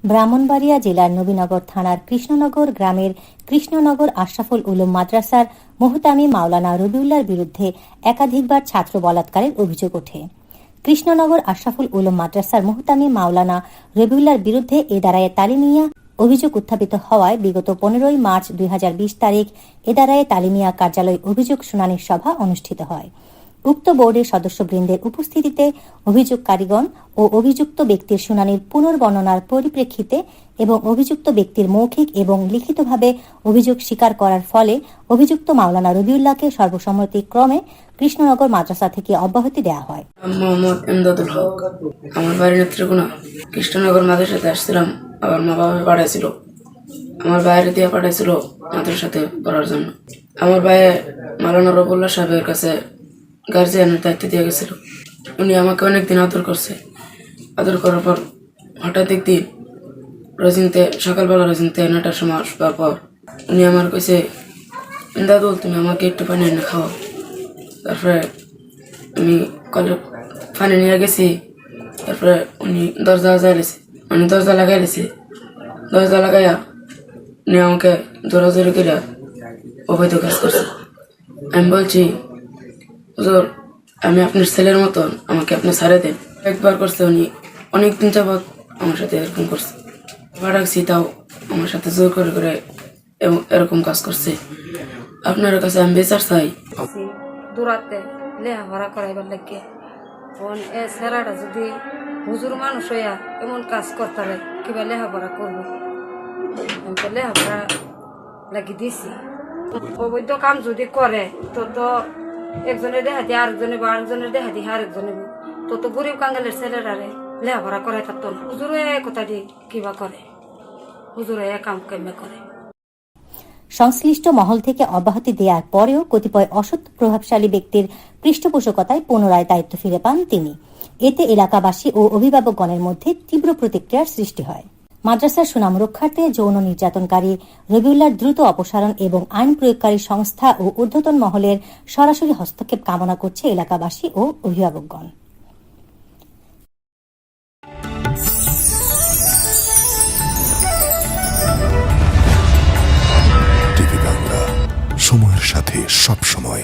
ব্রাহ্মণবাড়িয়া জেলার নবীনগর থানার কৃষ্ণনগর গ্রামের কৃষ্ণনগর আশরাফুল উলুম মাদ্রাসার মুহতামি মাওলানা রবিউল্লাহর বিরুদ্ধে একাধিকবার ছাত্র বলাৎকারের অভিযোগ ওঠে। কৃষ্ণনগর আশরাফুল উলুম মাদ্রাসার মুহতামি মাওলানা রবিউল্লাহর বিরুদ্ধে এদারায়ে তালিমিয়া অভিযোগ উত্থাপিত হওয়ায় বিগত 15 মার্চ 2020 তারিখ এদারায়ে তালিমিয়া কার্যালয়ে অভিযোগ শুনানির সভা অনুষ্ঠিত হয়। উক্ত বোর্ডের সদস্যবৃন্দের উপস্থিতিতে অভিযোগকারীগণ ও অভিযুক্ত ব্যক্তির শুনানির পুনর্বর্ণনার পরিপ্রেক্ষিতে এবং অভিযুক্ত ব্যক্তির মৌখিক এবং লিখিতভাবে অভিযোগ স্বীকার করার ফলে অভিযুক্ত মাওলানা রবিউল্লাহকে সর্বসম্মতিক্রমে কৃষ্ণনগর মাদ্রাসা থেকে অব্যাহতি দেওয়া হয়। মোহাম্মদ এমদাদুল হক, আমার বাড়ি নেত্রকোনা। কৃষ্ণনগর মাদ্রাসাতে আসছিলাম, আবার মা বাবা পাঠাইছিল, আমার বাইরে দিয়ে পাঠাইছিল মাদ্রাসাতে পড়ার জন্য। আমার বাইরে মাওলানা রবিউল্লাহ সাহেবের কাছে গার্জিয়ানের দায়িত্ব দিয়ে গেছিল। উনি আমাকে অনেকদিন আদর করছে। আদর করার পর হঠাৎ একদিন সকালবেলা 9টার সময় আসবার পর উনি আমার কাছে, দাদুল তুমি আমাকে একটু পানি এনে খাও। তারপরে আমি কলে পানি নিয়ে গেছি। তারপরে উনি দরজা লাগাইছে। দরজা লাগাইয়া উনি আমাকে জোরাজোরি করে অবৈধ কাজ করছে। আমি বলছি, হুজুর আমি আপনার ছেলের মতন, আমাকে আপনি ছাড়ে দেন। একবার করছে, উনি অনেকদিন যাবৎ আমার সাথে এরকম করছে। রাখছি, তাও আমার সাথে জোর করে করে এরকম কাজ করছে। আপনার কাছে আমি বিচার চাই। দূরাতে লেখাপড়া করাইবার লাগে এ ছেলেটা যদি হুজুর মানুষ হইয়া এমন কাজ করতে কিবা লেখাপড়া করবো। আমি তো লেখাপড়া লাগি দিছি। অবৈধ কাম যদি করে তো একজনের দেখা দিয়ে আরেকজনে বা আরেকজনের দেখা দিয়ে আরেকজনে তো গরিব কাঙ্গালের ছেলেরারে লেখাপড়া করে থাকতো না। হুজুরে কথা দিয়ে কিবা করে, হুজুরে কাম কেমনে করে। সংশ্লিষ্ট মহল থেকে অব্যাহতি দেওয়ার পরেও কতিপয় অসৎ প্রভাবশালী ব্যক্তির পৃষ্ঠপোষকতায় পুনরায় দায়িত্ব ফিরে পান তিনি। এতে এলাকাবাসী ও অভিভাবকগণের মধ্যে তীব্র প্রতিক্রিয়ার সৃষ্টি হয়। মাদ্রাসার সুনাম রক্ষার্থে যৌন নির্যাতনকারী রবিউল্লাহর দ্রুত অপসারণ এবং আইন প্রয়োগকারী সংস্থা ও ঊর্ধ্বতন মহলের সরাসরি হস্তক্ষেপ কামনা করছে এলাকাবাসী ও অভিভাবকগণ। টিভি বাংলা, সময়ের সাথে সব সময়।